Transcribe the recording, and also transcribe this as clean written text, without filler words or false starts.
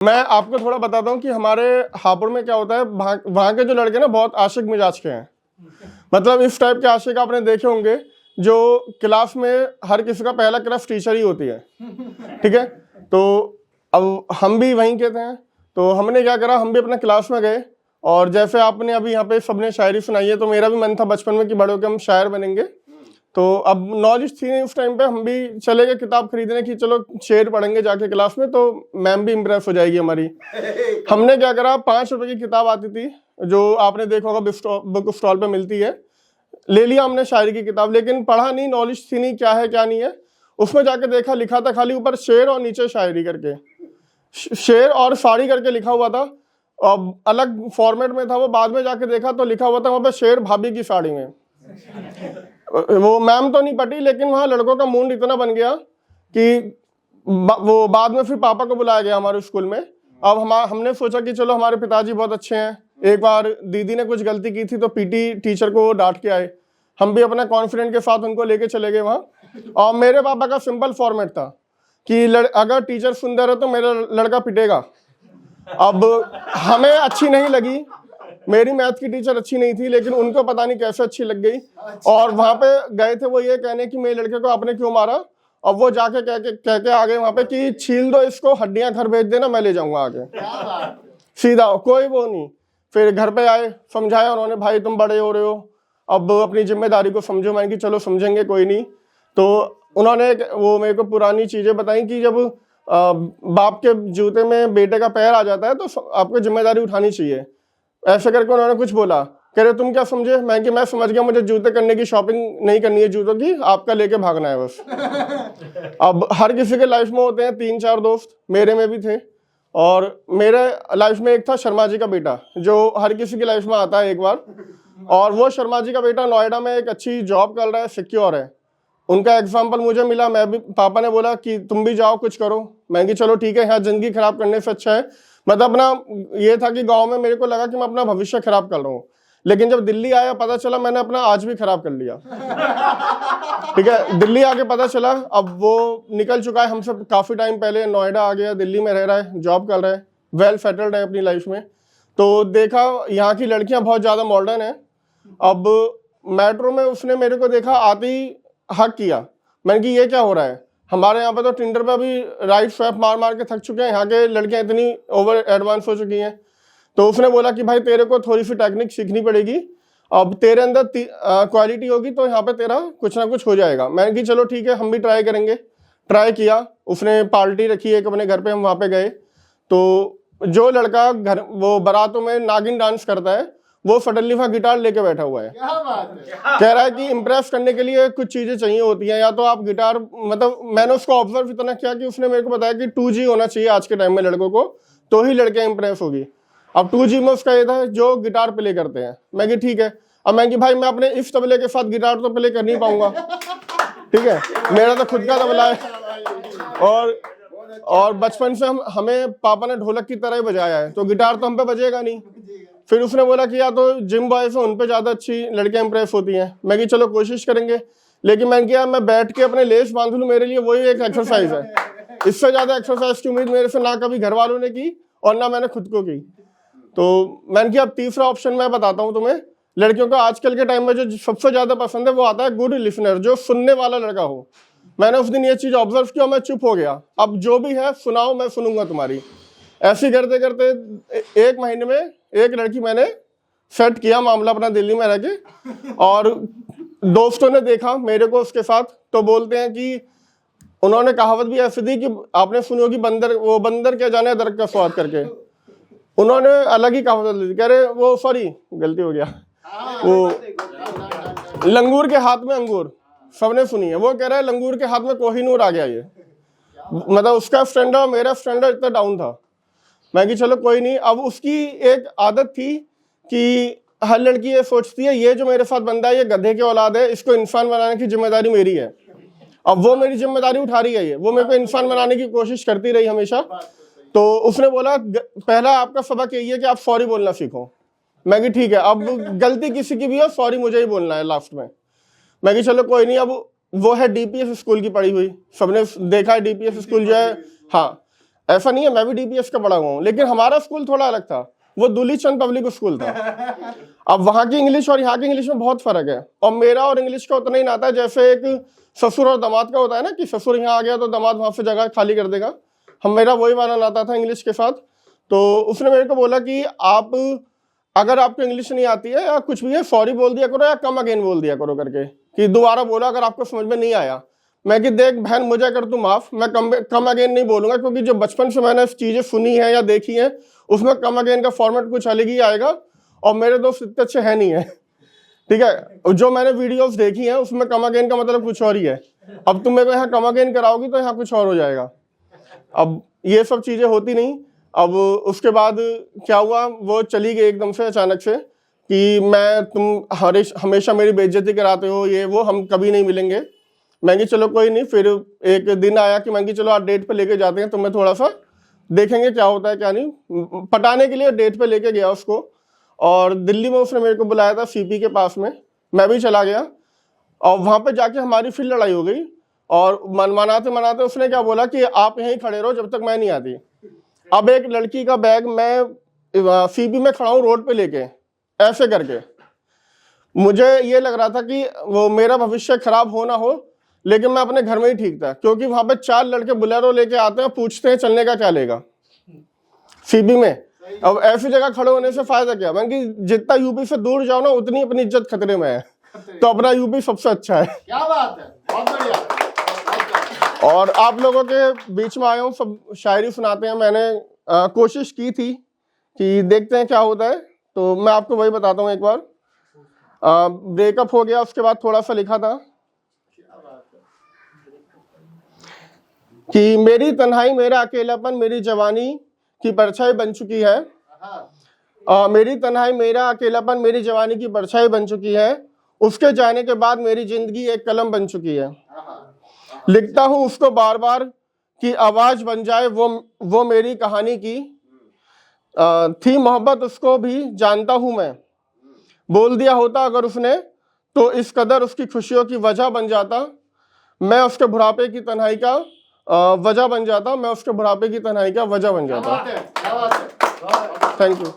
मैं आपको थोड़ा बताता हूँ कि हमारे हापुड़ में क्या होता है, वहाँ के जो लड़के ना बहुत आशिक मिजाज के हैं। मतलब इस टाइप के आशिक आपने देखे होंगे जो क्लास में हर किसी का पहला क्रश टीचर ही होती है, ठीक है। तो अब हम भी वहीं के थे, तो हमने क्या करा, हम भी अपने क्लास में गए और जैसे आपने अभी यहाँ पे सबने शायरी सुनाई है, तो मेरा भी मन था बचपन में कि बड़े होकर हम शायर बनेंगे। तो अब नॉलेज थी नहीं उस टाइम पे, हम भी चले गए किताब खरीदने की, चलो शेर पढ़ेंगे जाके क्लास में तो मैम भी इम्प्रेस हो जाएगी हमारी। हमने क्या करा, 5 रुपए की किताब आती थी जो आपने देखा होगा बुक स्टॉल पे मिलती है, ले लिया हमने शायरी की किताब, लेकिन पढ़ा नहीं, नॉलेज थी नहीं क्या है क्या नहीं है। उसमें जाके देखा, लिखा था खाली ऊपर शेर और नीचे शायरी करके, शेर और साड़ी करके लिखा हुआ था, और अलग फॉर्मेट में था वो। बाद में जाके देखा तो लिखा हुआ था वहाँ पे शेर भाभी की साड़ी में। वो मैम तो नहीं पटी, लेकिन वहाँ लड़कों का मूड इतना बन गया कि वो बाद में फिर पापा को बुलाया गया हमारे स्कूल में। अब हमने सोचा कि चलो हमारे पिताजी बहुत अच्छे हैं, एक बार दीदी ने कुछ गलती की थी तो पीटी टीचर को डांट के आए, हम भी अपना कॉन्फिडेंट के साथ उनको लेके चले गए वहाँ। और मेरे पापा का सिंपल फॉर्मेट था कि अगर टीचर सुंदर है तो मेरा लड़का पिटेगा। अब हमें अच्छी नहीं लगी, मेरी मैथ की टीचर अच्छी नहीं थी, लेकिन उनको पता नहीं कैसे अच्छी लग गई, और वहां पे गए थे वो ये कहने कि मेरे लड़के को आपने क्यों मारा। अब वो जाके कह के आ गए वहां पे कि छील दो इसको, हड्डियां घर भेज देना, मैं ले जाऊंगा आगे। सीधा, कोई वो नहीं। फिर घर पे आए, समझाया उन्होंने, भाई तुम बड़े हो रहे हो, अब अपनी जिम्मेदारी को समझो। मैंने कि चलो समझेंगे, कोई नहीं। तो उन्होंने वो मेरे को पुरानी चीजें बताई कि जब बाप के जूते में बेटे का पैर आ जाता है तो आपको जिम्मेदारी उठानी चाहिए। ऐसे करके उन्होंने कुछ बोला, कह रहे तुम क्या समझे। मैं कि मैं समझ गया, मुझे जूते करने की शॉपिंग नहीं करनी है जूतों की, आपका लेके भागना है बस। अब हर किसी के लाइफ में होते हैं 3-4 दोस्त, मेरे में भी थे। और मेरे लाइफ में एक था शर्मा जी का बेटा, जो हर किसी की लाइफ में आता है एक बार। और वो शर्मा जी का बेटा नोएडा में एक अच्छी जॉब कर रहा है, सिक्योर है। उनका एग्जाम्पल मुझे मिला, मैं भी, पापा ने बोला कि तुम भी जाओ कुछ करो। मैं कि चलो ठीक है, यहाँ जिंदगी खराब करने से अच्छा है। मतलब अपना ये था कि गांव में मेरे को लगा कि मैं अपना भविष्य खराब कर रहा हूँ, लेकिन जब दिल्ली आया पता चला मैंने अपना आज भी खराब कर लिया। ठीक है, दिल्ली आके पता चला, अब वो निकल चुका है हमसे काफी टाइम पहले, नोएडा आ गया, दिल्ली में रह रहा है, जॉब कर रहा है, वेल सेटल्ड है अपनी लाइफ में। तो देखा यहाँ की लड़कियां बहुत ज्यादा मॉडर्न है। अब मेट्रो में उसने मेरे को देखा, आते ही हक किया। मैंने कि ये क्या हो रहा है, हमारे यहाँ पे तो टिंडर पे अभी राइट स्वैप मार मार के थक चुके हैं, यहाँ के लड़कियां इतनी ओवर एडवांस हो चुकी हैं। तो उसने बोला कि भाई तेरे को थोड़ी सी टेक्निक सीखनी पड़ेगी, अब तेरे अंदर क्वालिटी होगी तो यहाँ पे तेरा कुछ ना कुछ हो जाएगा। मैंने कि चलो ठीक है, हम भी ट्राई करेंगे। ट्राई किया, उसने पार्टी रखी एक अपने घर पे, हम वहाँ पे गए। तो जो लड़का घर वो बारातों में नागिन डांस करता है, वो सडनली वहाँ गिटार लेके बैठा हुआ है। क्या बात है। कह रहा है कि इम्प्रेस करने के लिए कुछ चीजें चाहिए होती हैं, या तो आप गिटार, मतलब मैंने उसको ऑब्जर्व इतना किया कि उसने मेरे को बताया कि 2G होना चाहिए आज के टाइम में लड़कों को, तो ही लड़कियां इम्प्रेस होगी। अब 2G में उसका ये था जो गिटार प्ले करते हैं। मैं कि ठीक है। अब मैं कि भाई मैं अपने इस तबले के साथ गिटार तो प्ले कर नहीं पाऊंगा, ठीक है, मेरा तो खुद का तबला है। और बचपन से हमें पापा ने ढोलक की तरह ही बजाया है, तो गिटार तो हम पे बजेगा नहीं। फिर उसने बोला कि या तो जिम बॉयज हैं, उन पे ज्यादा अच्छी लड़कियां इंप्रेस होती हैं। मैं कि चलो कोशिश करेंगे, लेकिन मैंने किया मैं बैठ के अपने लेस बांध लूं, मेरे लिए वही एक एक्सरसाइज है। इससे ज्यादा एक्सरसाइज की उम्मीद मेरे से ना कभी घर वालों ने की और ना मैंने खुद को की। तो मैंने किया अब तीसरा ऑप्शन मैं बताता हूँ तुम्हें। लड़कियों को आजकल के टाइम में जो सबसे ज्यादा पसंद है वो आता है गुड लिसनर, जो सुनने वाला लड़का हो। मैंने उस दिन ये चीज ऑब्जर्व किया, मैं चुप हो गया। अब जो भी है सुनाओ, मैं सुनूंगा तुम्हारी। ऐसे करते करते 1 महीने में एक लड़की मैंने सेट किया मामला अपना दिल्ली में रह के। और दोस्तों ने देखा मेरे को उसके साथ, तो बोलते हैं कि उन्होंने कहावत भी ऐसी दी कि आपने सुनी होगी, बंदर क्या जाने दर्द का स्वाद करके। उन्होंने अलग ही कहावत दी, कह रहे वो सॉरी गलती हो गया, वो लंगूर के हाथ में अंगूर, सबने सुनी है। वो कह रहा है लंगूर के हाथ में कोहिनूर आ गया। ये मतलब उसका स्टैंडर्ड मेरा स्टैंडर्ड इतना डाउन था। मैं कि चलो कोई नहीं। अब उसकी एक आदत थी कि हर लड़की ये सोचती है ये जो मेरे साथ बंदा है ये गधे की औलाद है, इसको इंसान बनाने की जिम्मेदारी मेरी है। अब वो मेरी जिम्मेदारी उठा रही है, ये वो मेरे को इंसान बनाने की कोशिश करती रही हमेशा। तो उसने बोला पहला आपका सबक यही है कि आप सॉरी बोलना सीखो। मैं कि ठीक है, अब गलती किसी की भी हो सॉरी मुझे ही बोलना है लास्ट में। मैं कि चलो कोई नहीं। अब वो है DPS स्कूल की पढ़ी हुई, सबने देखा है DPS स्कूल जो है, हाँ ऐसा नहीं है, मैं भी डीपीएस का पढ़ा हुआ हूँ, लेकिन हमारा स्कूल थोड़ा अलग था, वो दूली चंद पब्लिक स्कूल था। अब वहाँ की इंग्लिश और यहाँ की इंग्लिश में बहुत फर्क है, और मेरा और इंग्लिश का उतना ही नाता है जैसे एक ससुर और दामाद का होता है ना, कि ससुर यहाँ आ गया तो दामाद वहाँ से जगह खाली कर देगा। मेरा वही वाला नाता था इंग्लिश के साथ। तो उसने मेरे को बोला कि आप अगर आपको इंग्लिश नहीं आती है या कुछ भी है, सॉरी बोल दिया करो या कम अगेन बोल दिया करो करके, कि दोबारा बोलो अगर आपको समझ में नहीं आया। मैं कि देख बहन, मुझे कर तू माफ, मैं कम अगेन नहीं बोलूंगा, क्योंकि जो बचपन से मैंने चीजें सुनी है या देखी है उसमें कम अगेन का फॉर्मेट कुछ अलग ही आएगा, और मेरे दोस्त इतने अच्छे है नहीं है, ठीक है। जो मैंने वीडियोस देखी हैं उसमें कम अगेन का मतलब कुछ और ही है। अब तुम मेरे को यहाँ कम अगेन कराओगी तो यहाँ कुछ और हो जाएगा। अब ये सब चीजें होती नहीं। अब उसके बाद क्या हुआ, वो चली गई एकदम से अचानक से कि तुम हमेशा मेरी बेइज्जती कराते हो, ये वो, हम कभी नहीं मिलेंगे। मैं कि चलो कोई नहीं। फिर एक दिन आया कि मैं कि चलो आज डेट पे लेके जाते हैं, तुम्हें थोड़ा सा देखेंगे क्या होता है क्या नहीं। पटाने के लिए डेट पे लेके गया उसको, और दिल्ली में उसने मेरे को बुलाया था सीपी के पास में, मैं भी चला गया। और वहाँ पे जाके हमारी फिर लड़ाई हो गई, और मनाते मनाते उसने क्या बोला कि आप यहीं खड़े रहो जब तक मैं नहीं आती। अब एक लड़की का बैग मैं सीपी में खड़ा हूँ रोड पे लेके, ऐसे करके। मुझे ये लग रहा था कि वो मेरा भविष्य खराब हो ना हो, लेकिन मैं अपने घर में ही ठीक था, क्योंकि वहां पे 4 लड़के बुलेरो लेके आते हैं, पूछते हैं चलने का क्या लेगा सीपी में। अब ऐसी जगह खड़े होने से फायदा क्या, मैं कि जितना यूपी से दूर जाओ ना उतनी अपनी इज्जत खतरे में है, तो अपना यूपी सबसे अच्छा है। क्या बात है, बहुत बढ़िया। और आप लोगों के बीच में आया हूँ, सब शायरी सुनाते हैं। मैंने कोशिश की थी कि देखते हैं क्या होता है, तो मैं आपको वही बताता हूँ। एक बार ब्रेकअप हो गया, उसके बाद थोड़ा सा लिखा था कि मेरी तन्हाई मेरा अकेलापन मेरी जवानी की परछाई बन चुकी है। मेरी तन्हाई मेरा अकेलापन मेरी जवानी की परछाई बन चुकी है। उसके जाने के बाद मेरी जिंदगी एक कलम बन चुकी है। लिखता हूँ उसको बार बार कि आवाज बन जाए वो मेरी कहानी की। थी मोहब्बत उसको भी जानता हूँ मैं, बोल दिया होता अगर उसने तो इस कदर उसकी खुशियों की वजह बन जाता। मैं उसके बुढ़ापे की तन्हाई का वजह बन जाता। मैं उसके बुढ़ापे की तन्हाई का वजह बन जाता। क्या बात है, क्या बात है। Thank you.